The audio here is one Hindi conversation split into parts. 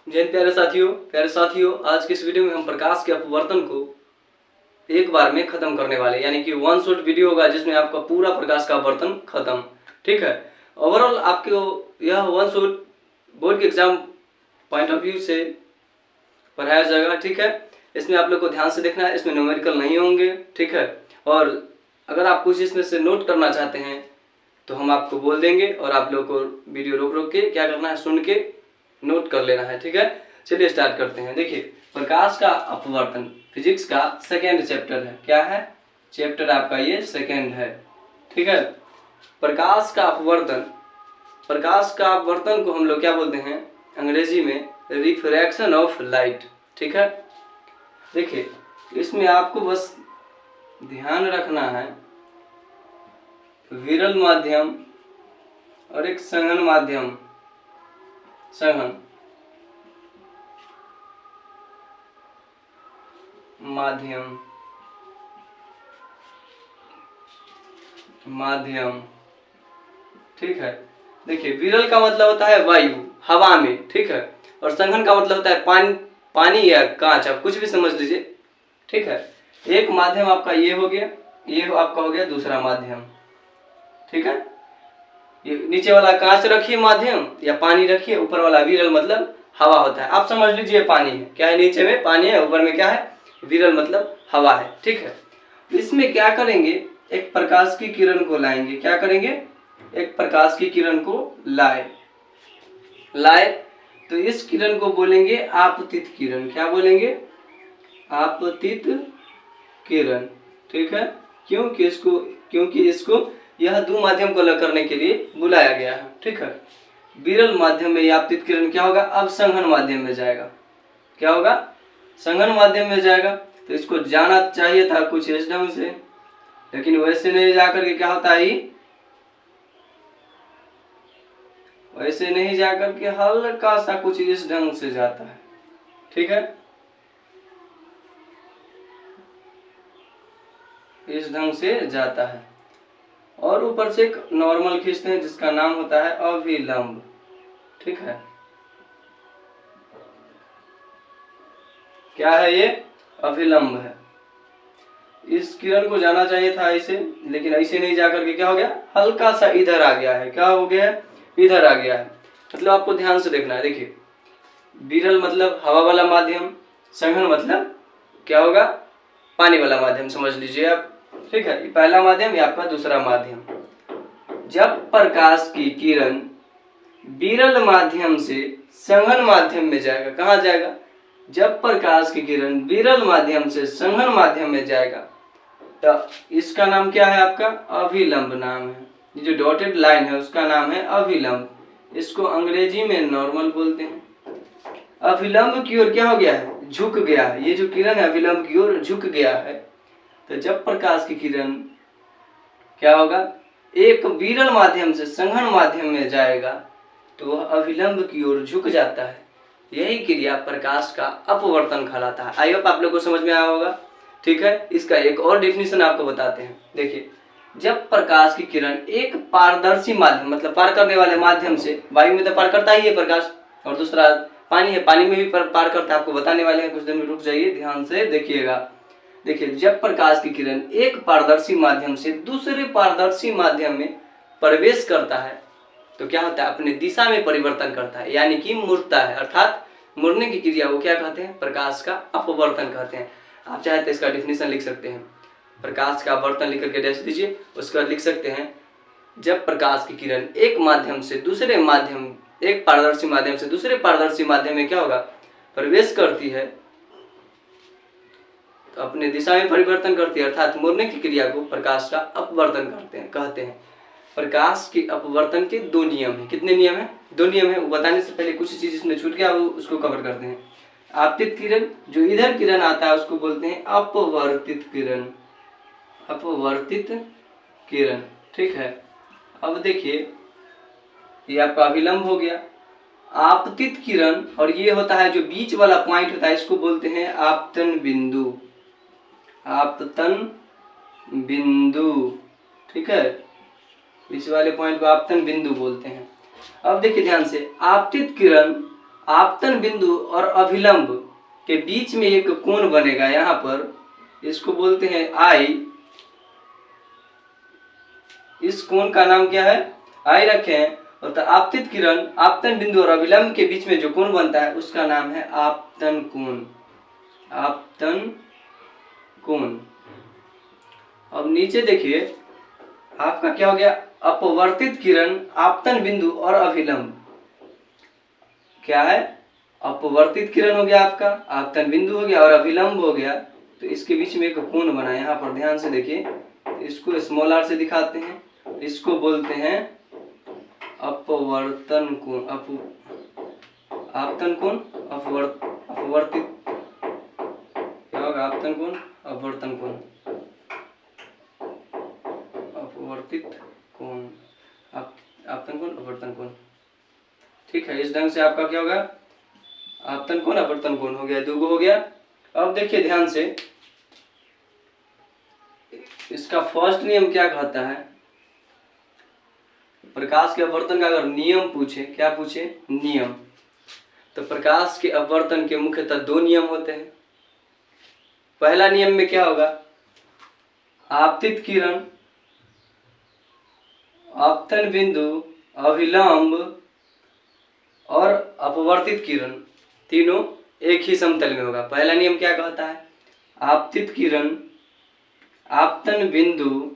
जय हिंद प्यारे साथियों, आज के इस वीडियो में हम प्रकाश के अपवर्तन को एक बार में खत्म करने वाले, यानी कि वन शॉट वीडियो होगा जिसमें आपका पूरा प्रकाश का अपवर्तन खत्म। ठीक है, ओवरऑल आपको यह वन शॉट बोर्ड के एग्जाम पॉइंट ऑफ व्यू से पढ़ाया जाएगा। ठीक है, इसमें आप लोग को ध्यान से देखना है, इसमें न्यूमेरिकल नहीं होंगे। ठीक है, और अगर आप कुछ इसमें से नोट करना चाहते हैं तो हम आपको बोल देंगे और आप लोग को वीडियो रोक रोक के क्या करना है, सुन के नोट कर लेना है। ठीक है, चलिए स्टार्ट करते हैं। देखिए, प्रकाश का अपवर्तन फिजिक्स का सेकेंड चैप्टर है। क्या है चैप्टर आपका? ये सेकेंड है। ठीक है, प्रकाश का अपवर्तन को हम लोग क्या बोलते हैं अंग्रेजी में? Refraction of light. ठीक है, देखिए इसमें आपको बस ध्यान रखना है विरल माध्यम और एक सघन माध्यम, सघन माध्यम। ठीक है, देखिए विरल का मतलब होता है वायु, हवा में। ठीक है, और सघन का मतलब होता है पानी या कांच, आप कुछ भी समझ लीजिए। ठीक है, एक माध्यम आपका ये हो गया, ये आपका हो गया दूसरा माध्यम। ठीक है, ये नीचे वाला कांच रखिए माध्यम, या पानी रखिए, ऊपर वाला विरल मतलब हवा होता है। आप समझ लीजिए पानी है, क्या है? नीचे में पानी है, ऊपर में क्या है? विरल मतलब हवा है। ठीक है, इसमें क्या करेंगे? एक प्रकाश की किरण को लाएंगे। क्या करेंगे? एक प्रकाश की किरण को लाए तो इस किरण को बोलेंगे आपतित किरण। क्या बोलेंगे? आपतित किरण। ठीक है, क्योंकि इसको यह दो माध्यम को अलग करने के लिए बुलाया गया है। ठीक है, विरल माध्यम में आपतित किरण क्या होगा? अब सघन माध्यम में जाएगा। क्या होगा? सघन माध्यम में जाएगा। तो इसको जाना चाहिए था कुछ इस ढंग से, लेकिन वैसे नहीं जाकर के क्या होता है, वैसे नहीं जाकर के हल्का सा कुछ इस ढंग से जाता है। ठीक है, इस ढंग से जाता है और ऊपर से एक नॉर्मल खींचते हैं जिसका नाम होता है अभिलंब। ठीक है, क्या है ये? अभिलंब है। इस किरण को जाना चाहिए था ऐसे, लेकिन ऐसे नहीं जाकर के क्या हो गया? हल्का सा इधर आ गया है। क्या हो गया है? इधर आ गया है। मतलब आपको ध्यान से देखना है। देखिए, विरल मतलब हवा वाला माध्यम, सघन मतलब क्या होगा? पानी वाला माध्यम, समझ लीजिए आप। ठीक है, पहला माध्यम, ये आपका दूसरा माध्यम। जब प्रकाश की किरण विरल माध्यम से सघन माध्यम में जाएगा, कहाँ जाएगा? जब प्रकाश की किरण विरल माध्यम से सघन माध्यम में जाएगा तो इसका नाम क्या है? आपका अभिलंब नाम है। ये जो डॉटेड लाइन है उसका नाम है अभिलंब। इसको अंग्रेजी में नॉर्मल बोलते हैं। अभिलंब की ओर क्या हो गया है? झुक गया है। ये जो किरण है अभिलंब की ओर झुक गया है। तो जब प्रकाश की किरण क्या होगा? एक विरल माध्यम से सघन माध्यम में जाएगा तो वह अभिलंब की ओर झुक जाता है। यही क्रिया प्रकाश का अपवर्तन कहलाता है। आई होप आप लोग को समझ में आया होगा। ठीक है, इसका एक और डेफिनेशन आपको बताते हैं। देखिए, जब प्रकाश की किरण एक पारदर्शी माध्यम मतलब पार करने वाले माध्यम से, वायु में तो पार करता ही है प्रकाश, और दूसरा पानी है, पानी में भी पार करता है। आपको बताने वाले हैं, कुछ देर में रुक जाइए, ध्यान से देखिएगा। देखिए, जब प्रकाश की किरण एक पारदर्शी माध्यम से दूसरे पारदर्शी माध्यम में प्रवेश करता है तो क्या होता है? अपने दिशा में परिवर्तन करता है, यानी कि मुड़ता है। अर्थात मुड़ने की क्रिया को क्या कहते हैं? प्रकाश का अपवर्तन कहते हैं। आप चाहे तो इसका डिफिनेशन लिख सकते हैं। प्रकाश का अपवर्तन लिख करके डैश दीजिए। उसके बाद लिख सकते हैं, जब प्रकाश की किरण एक माध्यम से दूसरे माध्यम, एक पारदर्शी माध्यम से दूसरे पारदर्शी माध्यम में क्या होगा? प्रवेश करती है तो अपने दिशा में परिवर्तन करती है, अर्थात मुड़ने की क्रिया को प्रकाश का अपवर्तन कहते हैं। प्रकाश के अपवर्तन के दो नियम है। कितने नियम है? दो नियम है। वो बताने से पहले कुछ चीज इसमें छूट गया, वो उसको कवर करते हैं। आपतित किरण, जो इधर किरण आता है उसको बोलते हैं अपवर्तित किरण। अपवर्तित किरण। ठीक है, अब देखिए, ये आपका अभिलंब हो गया। आपतित किरण, और ये होता है जो बीच वाला पॉइंट होता है, इसको बोलते हैं आपतन बिंदु। आपतन बिंदु। ठीक है, इस वाले पॉइंट को आपतन बिंदु बोलते हैं। अब देखिए ध्यान से, आपतित किरण आपतन बिंदु और अभिलंब के बीच में एक कोण बनेगा यहाँ पर, इसको बोलते हैं आई। इस कोण का नाम क्या है? आई रखे हैं। और तो आपतित किरण आपतन बिंदु और अभिलंब के बीच में जो कोण बनता है उसका नाम है आपतन कोण। आपतन कोण। अब नीचे देखिए आपका क्या हो गया? अपवर्तित किरण आपतन बिंदु और अभिलंब। क्या है? अपवर्तित किरण हो गया आपका, आपतन बिंदु हो गया और अभिलंब हो गया, तो इसके बीच में एक कोण बना। यहाँ पर ध्यान से देखिए, इसको स्मॉल आर से दिखाते हैं, इसको बोलते हैं अपवर्तन कोण। आपतन कोण, अपवर्तित, क्या होगा? आपतन कोण, अपवर्तन कोण, अपवर्तित कोण, आपतन कोण, अपवर्तन कोण। ठीक है, इस ढंग से आपका क्या होगा? आपतन कोण, अपवर्तन कोण हो गया, दूगो हो गया। अब देखिए ध्यान से, इसका फर्स्ट नियम क्या कहता है? प्रकाश के अपवर्तन का अगर नियम पूछे, क्या पूछे? नियम। तो प्रकाश के अपवर्तन के मुख्यतः दो नियम होते हैं। पहला नियम में क्या होगा? आपतित किरण, आपतन बिंदु, अभिलंब और अपवर्तित किरण तीनों एक ही समतल में होगा। पहला नियम क्या कहता है? आपतित किरण, आपतन बिंदु,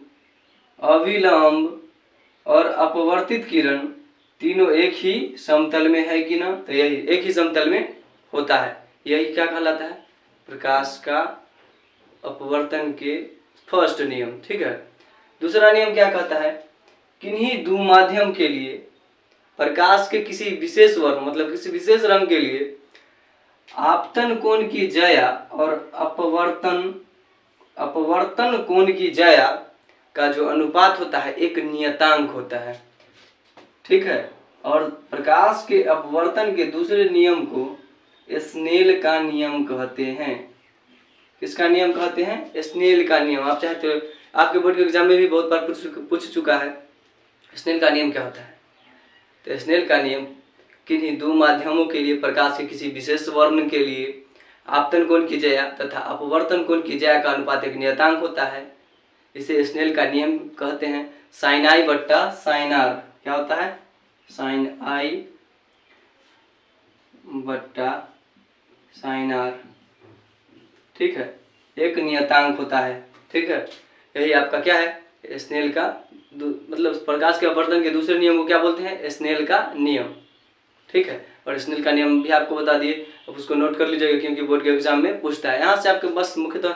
अभिलंब और अपवर्तित किरण तीनों एक ही समतल में है कि ना? तो यही एक ही समतल में होता है, यही क्या कहलाता है? प्रकाश का अपवर्तन के फर्स्ट नियम। ठीक है। दूसरा नियम क्या कहता है? किन्हीं दो माध्यम के लिए प्रकाश के किसी विशेष वर्ण, मतलब किसी विशेष रंग के लिए आपतन कोण की ज्या और अपवर्तन कोण की ज्या का जो अनुपात होता है एक नियतांक होता है। ठीक है। और प्रकाश के अपवर्तन के दूसरे नियम को स्नेल का नियम कहते हैं। किसका नियम कहते हैं? स्नेल का नियम। आप चाहते हो, आपके बोर्ड के एग्जाम में भी बहुत बार पूछ चुका है, स्नेल का नियम क्या होता है? तो स्नेल का नियम किन्हीं दो माध्यमों के लिए प्रकाश के किसी विशेष वर्ण के लिए आपतन कोण की ज्या तथा अपवर्तन कोण की ज्या का अनुपात एक नियतांक होता है। इसे स्नेल का नियम कहते हैं। साइन आई बट्टा साइन आर क्या होता है? साइन आई बट्टा साइन आर। ठीक है, एक नियतांक होता है। ठीक है, यही आपका क्या है? स्नेल का मतलब प्रकाश के अपवर्तन के दूसरे नियम को क्या बोलते हैं? स्नेल का नियम। ठीक है, और स्नेल का नियम भी आपको बता दिए। अब उसको नोट कर लीजिएगा क्योंकि बोर्ड के एग्जाम में पूछता है। यहाँ से आपके बस मुख्यतः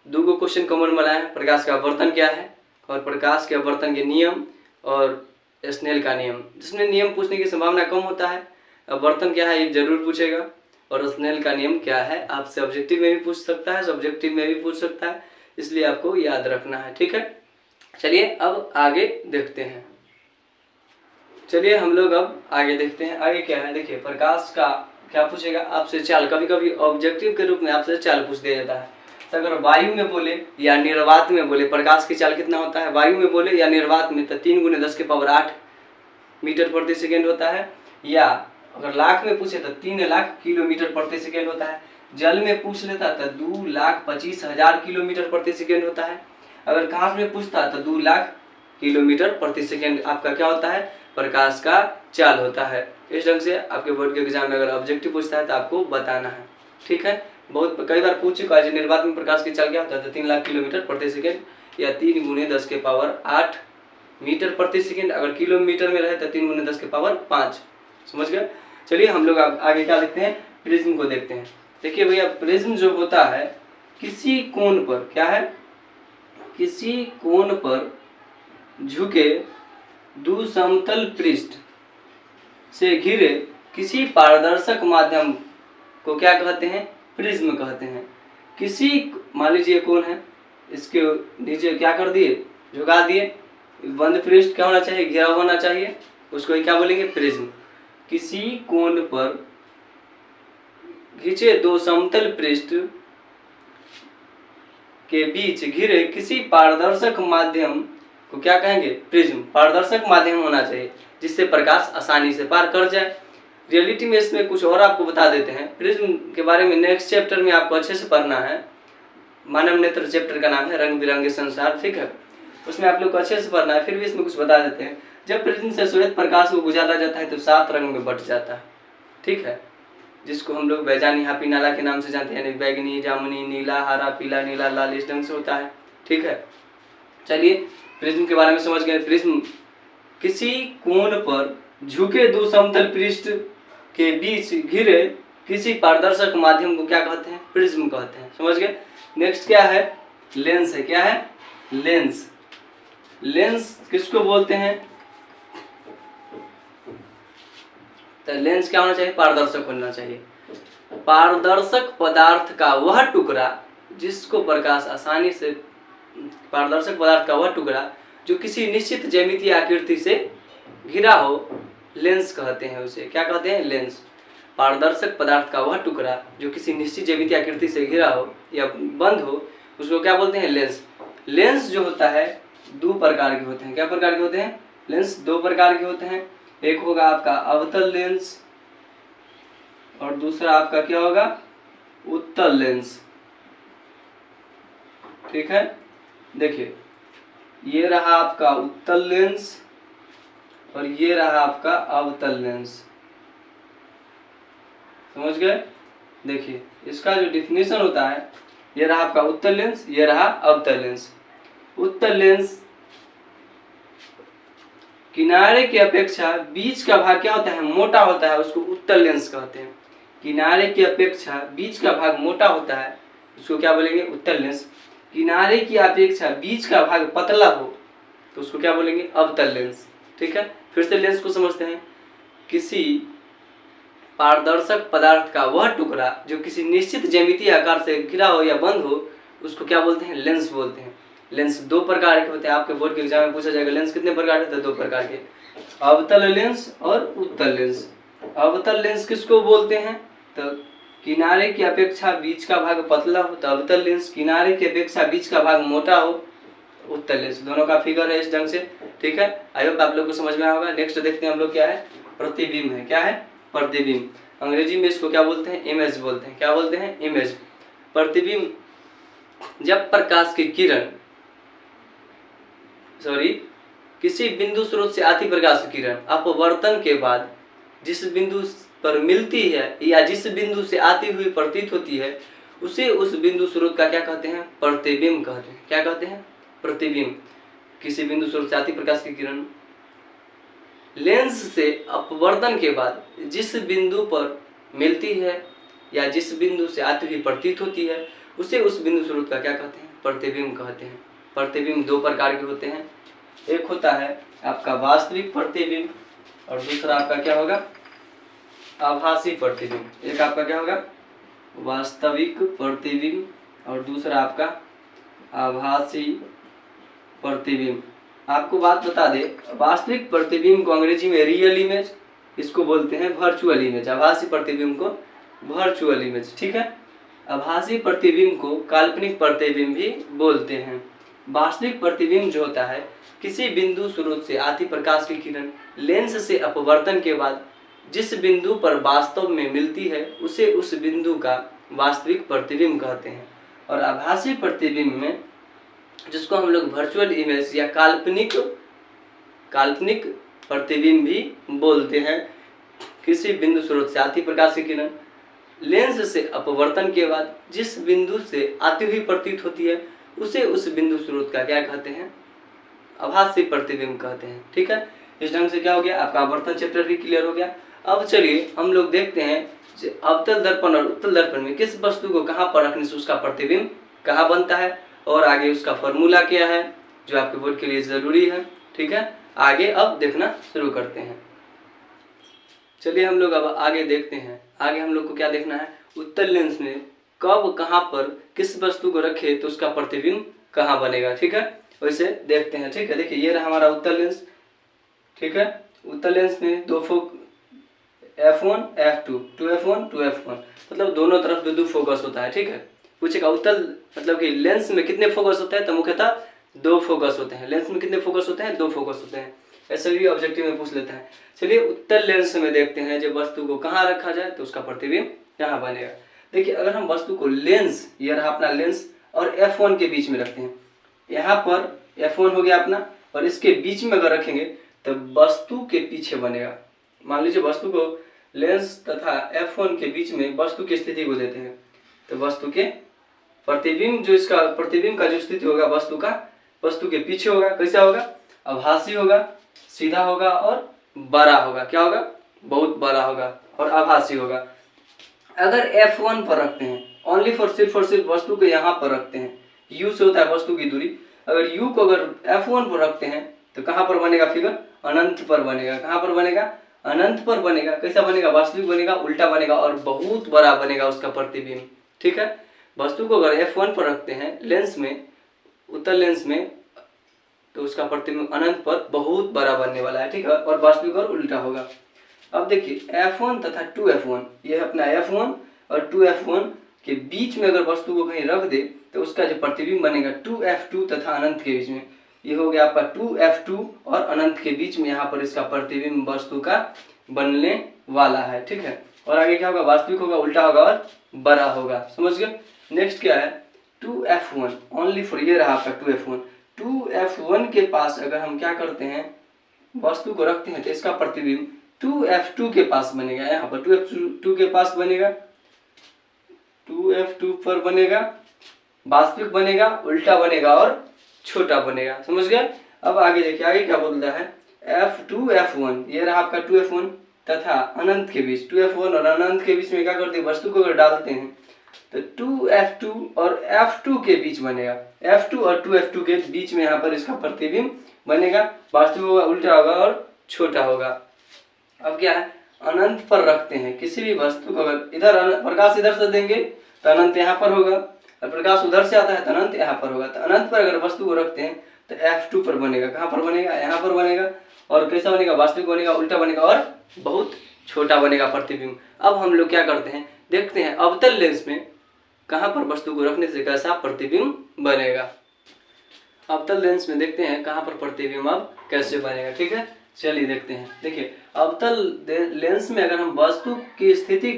दो क्वेश्चन कॉमन बना है, प्रकाश का अपवर्तन क्या है और प्रकाश के अपवर्तन के नियम और स्नेल का नियम। जिसमें नियम पूछने की संभावना कम होता है, अपवर्तन क्या है ये जरूर पूछेगा, और स्नेल का नियम क्या है आपसे ऑब्जेक्टिव में भी पूछ सकता है, सब्जेक्टिव में भी पूछ सकता है, इसलिए आपको याद रखना है। ठीक है, चलिए अब आगे देखते हैं। चलिए हम लोग अब आगे देखते हैं। आगे क्या है? देखिए प्रकाश का क्या पूछेगा आपसे? चाल। कभी कभी ऑब्जेक्टिव के रूप में आपसे चाल पूछ दिया जाता है। तो अगर वायु में बोले या निर्वात में बोले प्रकाश की चाल कितना होता है, वायु में बोले या निर्वात में, तो 3 × 10⁸ मीटर प्रति सेकेंड होता है। या अगर लाख में पूछे तो 3 लाख किलोमीटर प्रति सेकेंड होता है। जल में पूछ लेता तो 2,25,000 किलोमीटर प्रति सेकेंड होता है। अगर कांच में पूछता तो 2 लाख किलोमीटर प्रति सेकेंड आपका क्या होता है? प्रकाश का चाल होता है। इस ढंग से आपके बोर्ड के एग्जाम में अगर ऑब्जेक्टिव पूछता है तो आपको बताना है। ठीक है, बहुत कई बार पूछ चुका है। निर्वात में प्रकाश की चाल क्या होता है? तो 3 लाख किलोमीटर प्रति सेकेंड या 3 × 10⁸ मीटर प्रति सेकेंड। अगर किलोमीटर में रहे तो 3 × 10⁵ समझ गए। चलिए हम लोग आगे क्या देखते हैं? प्रिज्म को देखते हैं। देखिए भैया, प्रिज्म जो होता है किसी कोण पर, क्या है? किसी कोण पर झुके दो समतल पृष्ठ से घिरे किसी पारदर्शक माध्यम को क्या कहते हैं? प्रिज्म कहते हैं। किसी, मान लीजिए कोण है, इसके नीचे क्या कर दिए? झुका दिए। बंद पृष्ठ क्या होना चाहिए? घिरा होना चाहिए, उसको क्या बोलेंगे? प्रिज्म। किसी कोण पर खींचे दो समतल पृष्ठ के बीच घिरे किसी पारदर्शक माध्यम को क्या कहेंगे? प्रिज्म। पारदर्शक माध्यम होना चाहिए जिससे प्रकाश आसानी से पार कर जाए। रियलिटी में इसमें कुछ और आपको बता देते हैं। प्रिज्म के बारे में नेक्स्ट चैप्टर में आपको अच्छे से पढ़ना है। मानव नेत्र चैप्टर का नाम है रंग बिरंगे संसार, ठीक है, उसमें आप लोग को अच्छे से पढ़ना है। फिर भी इसमें कुछ बता देते हैं। जब प्रिज्म से श्वेत प्रकाश को बुझाया जाता है तो 7 रंग में बट जाता है, ठीक है, जिसको हम लोग बैजानी हापी नाला के नाम से जानते हैं, यानी बैगनी, जामुनी, नीला, हरा, पीला, नीला, लाल, इस ढंग से होता है, ठीक है। चलिए प्रिज्म के बारे में समझ गए। प्रिज्म किसी कोण पर झुके दो समतल पृष्ठ के बीच घिरे किसी पारदर्शक माध्यम को क्या कहते हैं? प्रिज्म कहते हैं। समझ गए। नेक्स्ट क्या है? लेंस है। क्या है? लेंस। लेंस किसको बोलते हैं? तो लेंस क्या होना चाहिए? पारदर्शक होना चाहिए। पारदर्शक पदार्थ का वह टुकड़ा जिसको प्रकाश आसानी से, पारदर्शक पदार्थ का वह टुकड़ा जो किसी निश्चित ज्यामितीय आकृति से घिरा हो, लेंस कहते हैं। उसे क्या कहते हैं? लेंस। पारदर्शक पदार्थ का वह टुकड़ा जो किसी निश्चित ज्यामितीय आकृति से घिरा हो या बंद हो, उसको क्या बोलते हैं? लेंस। लेंस जो होता है 2 प्रकार के होते हैं। क्या प्रकार के होते हैं? लेंस 2 प्रकार के होते हैं। एक होगा आपका अवतल लेंस और दूसरा आपका क्या होगा? उत्तल लेंस, ठीक है। देखिए ये रहा आपका उत्तल लेंस और ये रहा आपका अवतल लेंस। समझ गए। देखिए इसका जो डिफिनेशन होता है, ये रहा आपका उत्तल लेंस, ये रहा अवतल लेंस। उत्तल लेंस किनारे की अपेक्षा बीच का भाग क्या होता है? मोटा होता है, उसको उत्तल लेंस कहते हैं। किनारे की अपेक्षा बीच का भाग मोटा होता है, उसको क्या बोलेंगे? उत्तल लेंस। किनारे की अपेक्षा बीच का भाग पतला हो तो उसको क्या बोलेंगे? अवतल लेंस, ठीक है। फिर से लेंस को समझते हैं। किसी पारदर्शक पदार्थ का वह टुकड़ा जो किसी निश्चित ज्यामितीय आकार से घिरा हो या बंद हो, उसको क्या बोलते हैं? लेंस बोलते हैं। लेंस 2 प्रकार के होते हैं। आपके बोर्ड के एग्जाम में पूछा जाएगा लेंस कितने प्रकार के होते हैं? 2 प्रकार के, अवतल लेंस और उत्तल लेंस। अवतल लेंस किसको बोलते हैं? तो किनारे की अपेक्षा बीच का भाग पतला हो तो अवतल लेंस, किनारे की अपेक्षा बीच का भाग मोटा हो उत्तल लेंस। दोनों का फिगर है इस ढंग से, ठीक है। आई होप आप लोग को समझ में आया होगा। नेक्स्ट देखते हैं हम लोग क्या है? प्रतिबिंब है। क्या है? प्रतिबिंब। अंग्रेजी में इसको क्या बोलते हैं? इमेज बोलते हैं। क्या बोलते हैं? इमेज। प्रतिबिंब जब प्रकाश की किरण किसी बिंदु स्रोत से आती प्रकाश की किरण अपवर्तन के बाद जिस बिंदु पर मिलती है या जिस बिंदु से आती हुई प्रतीत होती है, उसे उस बिंदु स्रोत का क्या कहते हैं? प्रतिबिंब कहते हैं। क्या कहते हैं? प्रतिबिंब। किसी बिंदु स्रोत से आती प्रकाश की किरण लेंस से अपवर्तन के बाद जिस बिंदु पर मिलती है या जिस बिंदु से आती हुई प्रतीत होती है, उसे उस बिंदु स्रोत का क्या कहते हैं? प्रतिबिंब कहते हैं। प्रतिबिंब 2 प्रकार के होते हैं। एक होता है आपका वास्तविक प्रतिबिंब और दूसरा आपका क्या होगा? आभासी प्रतिबिंब। एक आपका क्या होगा? वास्तविक प्रतिबिंब और दूसरा आपका आभासी प्रतिबिंब। आपको बात बता दे, वास्तविक प्रतिबिंब को अंग्रेजी में रियल इमेज, इसको बोलते हैं वर्चुअल इमेज। आभासी प्रतिबिंब को वर्चुअल इमेज, ठीक है। आभासी प्रतिबिंब को काल्पनिक प्रतिबिंब भी बोलते हैं। वास्तविक प्रतिबिंब जो होता है किसी बिंदु स्रोत से आती प्रकाश की किरण लेंस से अपवर्तन के बाद जिस बिंदु पर वास्तव में मिलती है, उसे उस बिंदु का वास्तविक प्रतिबिंब कहते हैं। और आभासी प्रतिबिंब में, जिसको हम लोग वर्चुअल इमेज या काल्पनिक प्रतिबिंब भी बोलते हैं, किसी बिंदु स्रोत से आती प्रकाश की किरण लेंस से अपवर्तन के बाद जिस बिंदु से आती हुई प्रतीत होती है, उसे उस बिंदु स्रोत का क्या कहते हैं? आभासी प्रतिबिंब कहते हैं, ठीक है। इस ढंग से क्या हो गया? आपका आवर्तन चैप्टर भी क्लियर हो गया। अब चलिए हम लोग देखते हैं अवतल दर्पण और उत्तल दर्पण में किस वस्तु को कहाँ पर रखने से उसका प्रतिबिंब कहाँ बनता है और आगे उसका फॉर्मूला क्या है, जो आपके बोर्ड के लिए जरूरी है, ठीक है। आगे अब देखना शुरू करते हैं। चलिए हम लोग अब आगे देखते हैं। आगे हम लोग को क्या देखना है? उत्तल लेंस में कब कहाँ पर किस वस्तु को रखे तो उसका प्रतिबिंब कहाँ बनेगा, ठीक है। वैसे देखते हैं, ठीक है। देखिए ये रहा हमारा उत्तल लेंस, ठीक है। उत्तल लेंस में 2 F1 F2, 2F1 2F1, मतलब दोनों तरफ 2 फोकस होता है, ठीक है। पूछेगा उत्तल मतलब कि लेंस में कितने फोकस होते हैं, तो मुख्यतः 2 फोकस होते हैं। लेंस में कितने फोकस होते हैं? 2 फोकस होते हैं। ऐसे भी ऑब्जेक्टिव में पूछ लेता है। चलिए उत्तल लेंस में देखते हैं, जब वस्तु को कहाँ रखा जाए तो उसका प्रतिबिंब यहाँ बनेगा। देखिए अगर हम वस्तु को लेंस, ये रहा अपना लेंस, और F1 के बीच में रखते हैं, यहाँ पर F1 हो गया अपना, और इसके बीच में अगर रखेंगे तो वस्तु के पीछे बनेगा। मान लीजिए वस्तु को लेंस तथा F1 के बीच में वस्तु की स्थिति को देते हैं, तो वस्तु के प्रतिबिंब, जो इसका प्रतिबिंब का जो स्थिति होगा वस्तु के पीछे होगा। कैसा होगा? आभासी होगा, सीधा होगा और बड़ा होगा। क्या होगा? बहुत बड़ा होगा और आभासी होगा। अगर F1 पर रखते हैं, ओनली फॉर सिर्फ और सिर्फ वस्तु को यहाँ पर रखते हैं, U से होता है वस्तु की दूरी, अगर U को अगर F1 पर रखते हैं तो कहाँ पर बनेगा फिगर? अनंत पर बनेगा। कहाँ पर बनेगा? अनंत पर बनेगा। कैसा बनेगा? वास्तविक बनेगा, उल्टा बनेगा और बहुत बड़ा बनेगा उसका प्रतिबिंब। ठीक है, वस्तु को अगर F1 पर रखते हैं लेंस में, उत्तल लेंस में, तो उसका प्रतिबिंब अनंत पर बहुत बड़ा बनने वाला है। ठीक है, और वास्तविक और उल्टा होगा। अब देखिए F1 तथा 2F1, ये है अपना F1 और 2F1 के बीच में अगर वस्तु को कहीं रख दे तो उसका जो प्रतिबिंब बनेगा 2F2 तथा अनंत के बीच में, ये हो गया आपका 2F2 और अनंत के बीच में यहाँ पर इसका प्रतिबिंब वस्तु का बनने वाला है। ठीक है, और आगे क्या होगा? वास्तविक होगा, उल्टा होगा और बड़ा होगा। समझ गए? नेक्स्ट क्या है? 2F1, ओनली फॉर, ये रहा आपका 2F1। 2F1 के पास अगर हम क्या करते हैं, वस्तु को रखते हैं तो इसका प्रतिबिंब 2F2 के पास बनेगा। यहाँ पर 2F2 के पास बनेगा, 2F2 पर बनेगा, वास्तविक बनेगा, उल्टा बनेगा और छोटा बनेगा। समझ गए? अब आगे देखिए, आगे क्या बोलता है? F2F1, ये रहा आपका 2F1 तथा अनंत के बीच, 2F1 और अनंत के बीच में क्या करते हैं? वस्तु को अगर डालते हैं तो 2F2 और F2 के बीच बनेगा। F2 और 2F2 के बीच में यहाँ पर इसका प्रतिबिंब बनेगा, वास्तविक होगा, उल्टा होगा और छोटा होगा। अब क्या है? अनंत पर रखते हैं किसी भी वस्तु को, अगर इधर प्रकाश इधर से देंगे तो अनंत यहाँ पर होगा, और प्रकाश उधर से आता है तो अनंत यहाँ पर होगा। तो अनंत पर अगर वस्तु को रखते हैं तो F2 पर बनेगा। कहाँ पर बनेगा? यहाँ पर बनेगा। और कैसा बनेगा? वास्तविक बनेगा, उल्टा बनेगा और बहुत छोटा बनेगा प्रतिबिंब। अब हम लोग क्या करते हैं, देखते हैं अवतल लेंस में कहाँ पर वस्तु को रखने से कैसा प्रतिबिंब बनेगा। अवतल लेंस में देखते हैं कहाँ पर प्रतिबिंब अब कैसे बनेगा। ठीक है, चलिए देखते हैं। देखिए अवतल लेंस में अगर हम वस्तु की स्थिति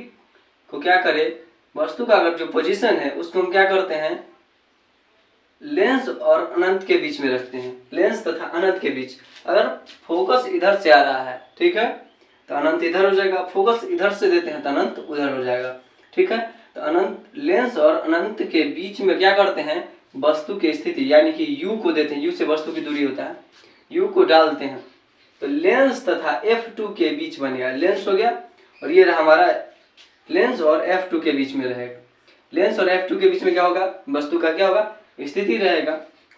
को क्या करें, वस्तु का अगर जो पोजीशन है उसको हम क्या करते हैं, लेंस और अनंत के बीच में रखते हैं। लेंस तथा अनंत के बीच अगर फोकस इधर से आ रहा है, ठीक है, तो अनंत इधर हो जाएगा। फोकस इधर से देते हैं तो अनंत उधर हो जाएगा। ठीक है, तो अनंत, लेंस और अनंत के बीच में क्या करते हैं, वस्तु की स्थिति यानी कि U को देते हैं। U से वस्तु की दूरी होता है, U को डालते हैं तो लेंस तथा F2 के बीच बनेगा। लेंस हो गया और ये रहा हमारा लेंस और F2 के बीच में रहेगा। लेंस और F2 के बीच में क्या होगा, वस्तु का क्या होगा, स्थिति रहेगा।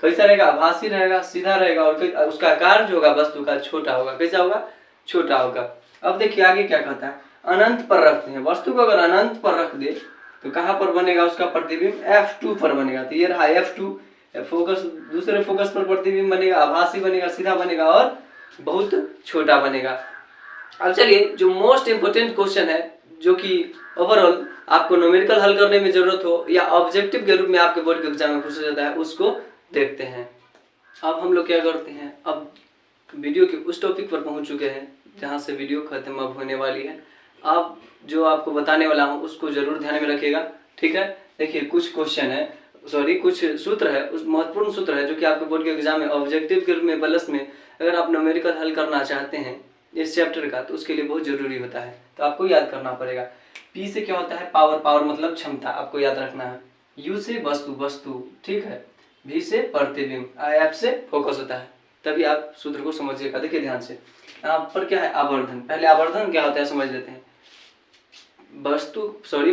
कैसा रहेगा? आभासी रहेगा, सीधा रहेगा, और उसका आकार जो होगा वस्तु का छोटा होगा। कैसा होगा? छोटा होगा। अब देखिए आगे क्या कहता है, अनंत पर रखते हैं वस्तु को। अगर अनंत पर रख दे तो कहाँ पर बनेगा उसका प्रतिबिंब? F2 पर बनेगा। तो ये रहा F2, फोकस, दूसरे फोकस पर प्रतिबिंब बनेगा, आभासी बनेगा, सीधा बनेगा और बहुत छोटा बनेगा। अब चलिए जो मोस्ट इंपोर्टेंट क्वेश्चन है, जो कि ओवरऑल आपको न्यूमेरिकल हल करने में जरूरत हो या ऑब्जेक्टिव के रूप में आपके बोर्ड के एग्जाम में पूछा जाता है, उसको देखते हैं। अब हम लोग क्या करते हैं, अब वीडियो के उस टॉपिक पर पहुंच चुके हैं जहां से वीडियो खत्म अब होने वाली है। अब जो आपको बताने वाला हूं उसको जरूर ध्यान में रखिएगा। ठीक है, देखिए कुछ क्वेश्चन है, कुछ सूत्र है, उस महत्वपूर्ण सूत्र है जो कि आपके बोर्ड के एग्जाम में ऑब्जेक्टिव के रूप में प्लस में अगर आप न्यूमेरिकल हल करना चाहते हैं इस चैप्टर का, तो उसके लिए बहुत जरूरी होता है। तो आपको याद करना पड़ेगा। P से क्या होता है? पावर। पावर मतलब क्षमता, आपको याद रखना है। U से वस्तु, ठीक है। V से प्रतिबिंब, F से फोकस होता है। तभी आप सूत्र को समझिएगा। देखिए ध्यान से, यहाँ पर क्या है, आवर्धन। पहले आवर्धन क्या होता है समझ लेते हैं।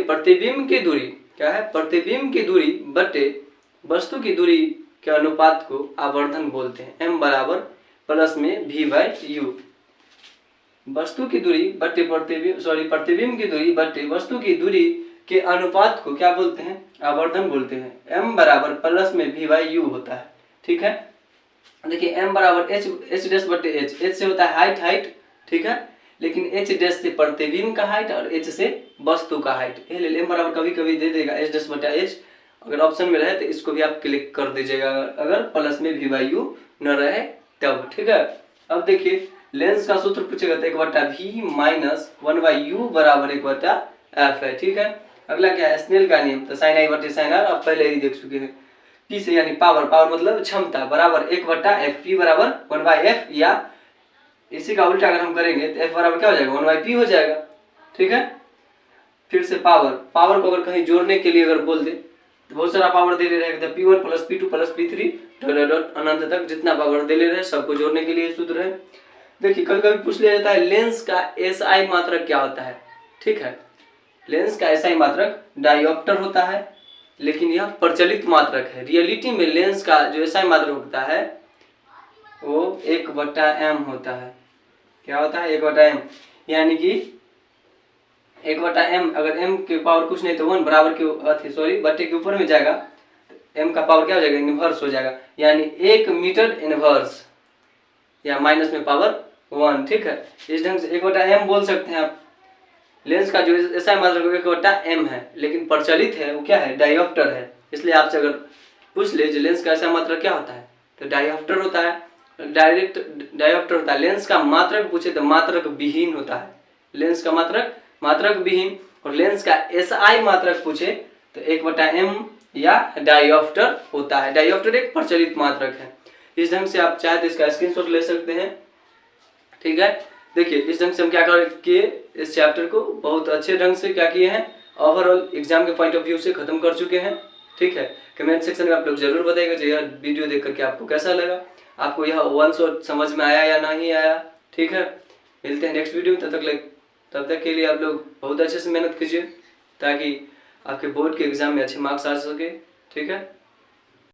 प्रतिबिंब की दूरी क्या है? प्रतिबिंब की दूरी बटे वस्तु की दूरी के अनुपात को आवर्धन बोलते हैं। M बराबर प्लस में V/U। वस्तु की दूरी बटे प्रतिबिंब की दूरी बटे वस्तु की दूरी के अनुपात को क्या बोलते हैं? आवर्धन बोलते हैं। M बराबर प्लस में V/U होता है। ठीक है, देखिए M बराबर H डैश बटे H से होता है हाइट, ठीक है, लेकिन H डैश से प्रतिबिंब का हाइट और H से वस्तु का हाइट। ये ले M बराबर कभी कभी दे देगा H डैश बटा H, अगर ऑप्शन में रहे तो इसको भी आप क्लिक कर दीजिएगा, अगर प्लस में V/U न रहे तब। ठीक है, अब देखिए लेंस का सूत्र पूछेगा तो 1/v माइनस 1/u बराबर 1/f है। ठीक है, अगला क्या है, स्नेल का नियम। तो साइन आई बटे साइन आर आप पहले ही देख चुके हैं। पी से यानी पावर, पावर मतलब क्षमता, बराबर 1/f, पी बराबर 1/f, या इसी का उल्टा अगर हम करेंगे तो f बराबर क्या हो जाएगा, 1/p हो जाएगा। ठीक है, फिर से पावर, पावर को अगर कहीं जोड़ने के लिए अगर बोल दे तो बहुत सारा पावर दे ले रहेगा, p1 plus p2 plus p3 dot dot अनंत तक जितना पावर दे ले रहे हैं सबको जोड़ने के लिए सूत्र है। देखिए कभी कभी पूछ लिया जाता है लेंस का एसआई मात्रक क्या होता है। ठीक है, लेंस का एसआई मात्रक डायोप्टर होता है, लेकिन यह प्रचलित मात्रक है। रियलिटी में लेंस का जो एसआई मात्रक होता है वो 1/m होता है। क्या होता है, 1/m, यानी कि 1/m, अगर m के पावर कुछ नहीं तो 1 बराबर के बट्टे के ऊपर में जाएगा तो m का पावर क्या हो जाएगा, इनवर्स हो जाएगा, यानी 1 मीटर इनवर्स, या माइनस में पावर 1। ठीक है, इस ढंग से 1/m बोल सकते हैं आप। लेंस का जो एसआई मात्रक 1/m है, लेकिन प्रचलित है वो क्या है, डायोप्टर है। इसलिए आपसे अगर पूछ ले जो लेंस का एसआई मात्रक क्या होता है तो डायोप्टर होता है, डायरेक्ट डायोप्टर होता है। लेंस का मात्रक पूछे तो मात्रक विहीन होता है, लेंस का मात्रक मात्रक विहीन, और लेंस का एसआई मात्रक पूछे तो 1/m या डायोप्टर होता है। डायोप्टर एक प्रचलित मात्रक है। इस ढंग से आप चाहे तो इसका स्क्रीनशॉट ले सकते हैं। ठीक है, देखिए इस ढंग से हम क्या किए, इस चैप्टर को बहुत अच्छे ढंग से क्या किए हैं, ओवरऑल एग्जाम के पॉइंट ऑफ व्यू से खत्म कर चुके हैं। ठीक है, कमेंट सेक्शन में आप लोग जरूर बताइएगा जो यह वीडियो देख करके आपको कैसा लगा, आपको यह वन शॉट समझ में आया या नहीं आया। ठीक है, मिलते हैं नेक्स्ट वीडियो में, तब तक के लिए आप लोग बहुत अच्छे से मेहनत कीजिए ताकि आपके बोर्ड के एग्जाम में अच्छे मार्क्स आ सके। ठीक है।